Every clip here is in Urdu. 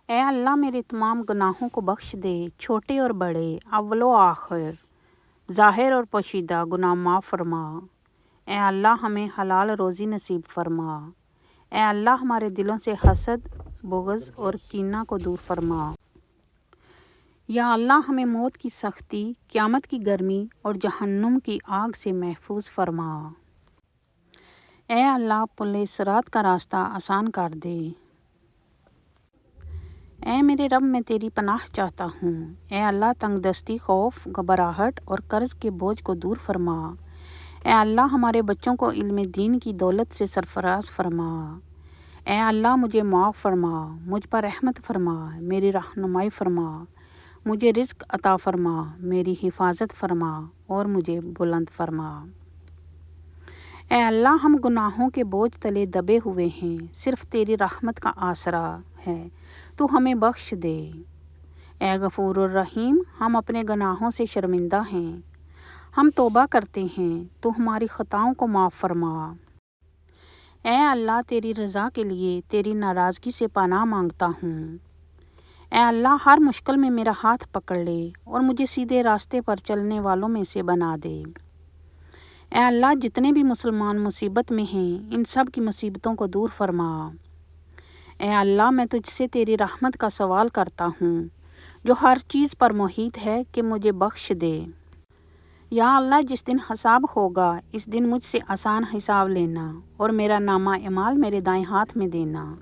اے اللہ میرے تمام گناہوں کو بخش دے، چھوٹے اور بڑے، اول و آخر، ظاہر اور پوشیدہ گناہ معاف فرما۔ اے اللہ ہمیں حلال روزی نصیب فرما۔ اے اللہ ہمارے دلوں سے حسد، بغض اور کینہ کو دور فرما۔ یا اللہ ہمیں موت کی سختی، قیامت کی گرمی اور جہنم کی آگ سے محفوظ فرما۔ اے اللہ پل صراط کا راستہ آسان کر دے۔ اے میرے رب میں تیری پناہ چاہتا ہوں۔ اے اللہ تنگ دستی، خوف، گھبراہٹ اور قرض کے بوجھ کو دور فرما۔ اے اللہ ہمارے بچوں کو علم دین کی دولت سے سرفراز فرما۔ اے اللہ مجھے معاف فرما، مجھ پر رحمت فرما، میری رہنمائی فرما، مجھے رزق عطا فرما، میری حفاظت فرما اور مجھے بلند فرما۔ اے اللہ ہم گناہوں کے بوجھ تلے دبے ہوئے ہیں، صرف تیری رحمت کا آسرا ہے، تو ہمیں بخش دے۔ اے غفور الرحیم ہم اپنے گناہوں سے شرمندہ ہیں، ہم توبہ کرتے ہیں، تو ہماری خطاؤں کو معاف فرما۔ اے اللہ تیری رضا کے لیے تیری ناراضگی سے پناہ مانگتا ہوں۔ اے اللہ ہر مشکل میں میرا ہاتھ پکڑ لے اور مجھے سیدھے راستے پر چلنے والوں میں سے بنا دے۔ اے اللہ جتنے بھی مسلمان مصیبت میں ہیں ان سب کی مصیبتوں کو دور فرما۔ اے اللہ میں تجھ سے تیری رحمت کا سوال کرتا ہوں جو ہر چیز پر محیط ہے کہ مجھے بخش دے۔ یا اللہ جس دن حساب ہوگا اس دن مجھ سے آسان حساب لینا اور میرا نامہ اعمال میرے دائیں ہاتھ میں دینا۔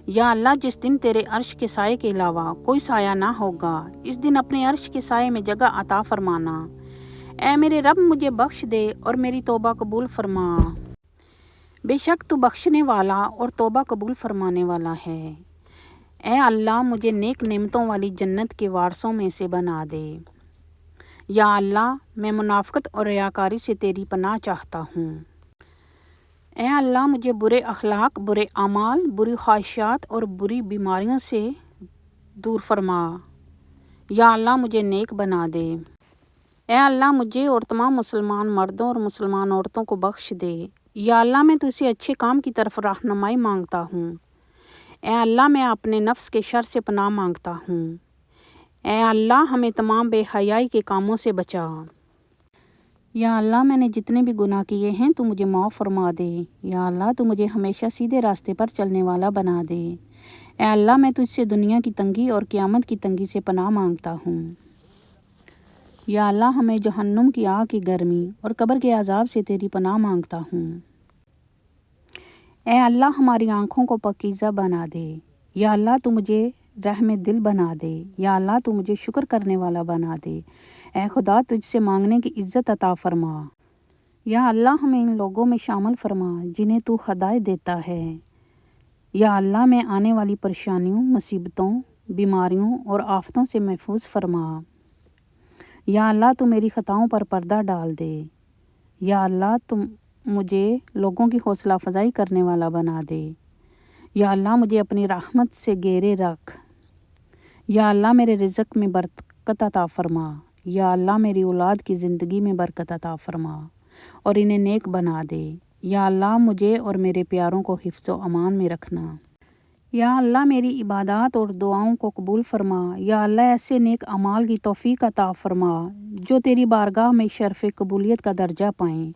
یا اللہ جس دن تیرے عرش کے سائے کے علاوہ کوئی سایہ نہ ہوگا اس دن اپنے عرش کے سائے میں جگہ عطا فرمانا۔ اے میرے رب مجھے بخش دے اور میری توبہ قبول فرما۔ بے شک تو بخشنے والا اور توبہ قبول فرمانے والا ہے۔ اے اللہ مجھے نیک نعمتوں والی جنت کے وارثوں میں سے بنا دے۔ یا اللہ میں منافقت اور ریاکاری سے تیری پناہ چاہتا ہوں۔ اے اللہ مجھے برے اخلاق، برے اعمال، بری خواہشات اور بری بیماریوں سے دور فرما۔ یا اللہ مجھے نیک بنا دے۔ اے اللہ مجھے اور تمام مسلمان مردوں اور مسلمان عورتوں کو بخش دے۔ یا اللہ میں تجھ سے اچھے کام کی طرف رہنمائی مانگتا ہوں۔ اے اللہ میں اپنے نفس کے شر سے پناہ مانگتا ہوں۔ اے اللہ ہمیں تمام بے حیائی کے کاموں سے بچا۔ یا اللہ میں نے جتنے بھی گناہ کیے ہیں تو مجھے معاف فرما دے۔ یا اللہ تو مجھے ہمیشہ سیدھے راستے پر چلنے والا بنا دے۔ اے اللہ میں تجھ سے دنیا کی تنگی اور قیامت کی تنگی سے پناہ مانگتا ہوں۔ یا اللہ ہمیں جہنم کی آگ کی گرمی اور قبر کے عذاب سے تیری پناہ مانگتا ہوں۔ اے اللہ ہماری آنکھوں کو پاکیزہ بنا دے۔ یا اللہ تو مجھے رحم دل بنا دے۔ یا اللہ تو مجھے شکر کرنے والا بنا دے۔ اے خدا تجھ سے مانگنے کی عزت عطا فرما۔ یا اللہ ہمیں ان لوگوں میں شامل فرما جنہیں تو ہدایت دیتا ہے۔ یا اللہ میں آنے والی پریشانیوں، مصیبتوں، بیماریوں اور آفتوں سے محفوظ فرما۔ یا اللہ تو میری خطاؤں پر پردہ ڈال دے۔ یا اللہ تم مجھے لوگوں کی حوصلہ افزائی کرنے والا بنا دے۔ یا اللہ مجھے اپنی رحمت سے گھیرے رکھ۔ یا اللہ میرے رزق میں برکت عطا فرما۔ یا اللہ میری اولاد کی زندگی میں برکت عطا فرما اور انہیں نیک بنا دے۔ یا اللہ مجھے اور میرے پیاروں کو حفظ و امان میں رکھنا۔ یا اللہ میری عبادات اور دعاؤں کو قبول فرما۔ یا اللہ ایسے نیک اعمال کی توفیق عطا فرما جو تیری بارگاہ میں شرف قبولیت کا درجہ پائیں۔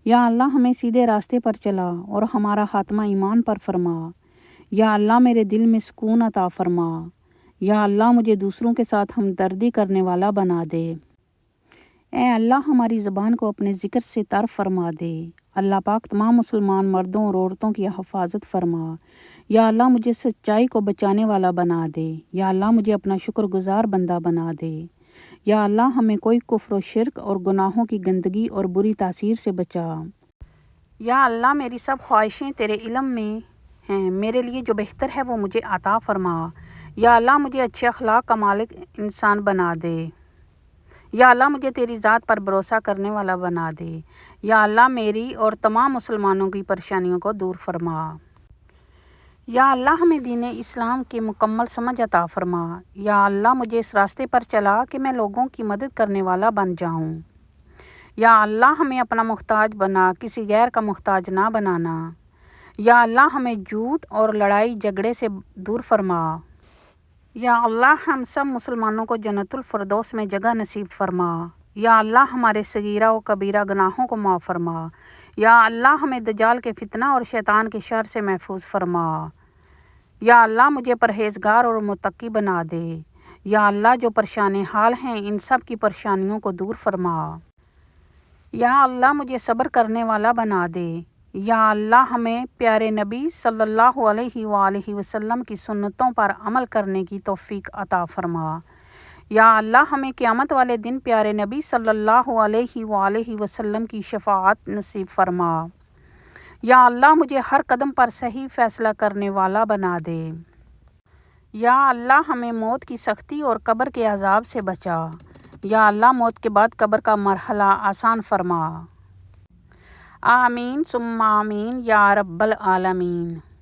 یا اللہ ہمیں سیدھے راستے پر چلا اور ہمارا خاتمہ ایمان پر فرما۔ یا اللہ میرے دل میں سکون عطا فرما۔ یا اللہ مجھے دوسروں کے ساتھ ہمدردی کرنے والا بنا دے۔ اے اللہ ہماری زبان کو اپنے ذکر سے تر فرما دے۔ اللہ پاک تمام مسلمان مردوں اور عورتوں کی حفاظت فرما۔ یا اللہ مجھے سچائی کو بچانے والا بنا دے۔ یا اللہ مجھے اپنا شکر گزار بندہ بنا دے۔ یا اللہ ہمیں کوئی کفر و شرک اور گناہوں کی گندگی اور بری تاثیر سے بچا۔ یا اللہ میری سب خواہشیں تیرے علم میں ہیں، میرے لیے جو بہتر ہے وہ مجھے عطا فرما۔ یا اللہ مجھے اچھے اخلاق کا مالک انسان بنا دے۔ یا اللہ مجھے تیری ذات پر بھروسہ کرنے والا بنا دے۔ یا اللہ میری اور تمام مسلمانوں کی پریشانیوں کو دور فرما۔ یا اللہ ہمیں دین اسلام کی مکمل سمجھ عطا فرما۔ یا اللہ مجھے اس راستے پر چلا کہ میں لوگوں کی مدد کرنے والا بن جاؤں۔ یا اللہ ہمیں اپنا محتاج بنا، کسی غیر کا محتاج نہ بنانا۔ یا اللہ ہمیں جھوٹ اور لڑائی جھگڑے سے دور فرما۔ یا اللہ ہم سب مسلمانوں کو جنت الفردوس میں جگہ نصیب فرما۔ یا اللہ ہمارے صغیرہ و کبیرہ گناہوں کو معاف فرما۔ یا اللہ ہمیں دجال کے فتنہ اور شیطان کے شر سے محفوظ فرما۔ یا اللہ مجھے پرہیزگار اور متقی بنا دے۔ یا اللہ جو پریشان حال ہیں ان سب کی پریشانیوں کو دور فرما۔ یا اللہ مجھے صبر کرنے والا بنا دے۔ یا اللہ ہمیں پیارے نبی صلی اللہ علیہ وآلہ وسلم کی سنتوں پر عمل کرنے کی توفیق عطا فرما۔ یا اللہ ہمیں قیامت والے دن پیارے نبی صلی اللہ علیہ وآلہ وسلم کی شفاعت نصیب فرما۔ یا اللہ مجھے ہر قدم پر صحیح فیصلہ کرنے والا بنا دے۔ یا اللہ ہمیں موت کی سختی اور قبر کے عذاب سے بچا۔ یا اللہ موت کے بعد قبر کا مرحلہ آسان فرما۔ آمین ثم آمین یا رب العالمین۔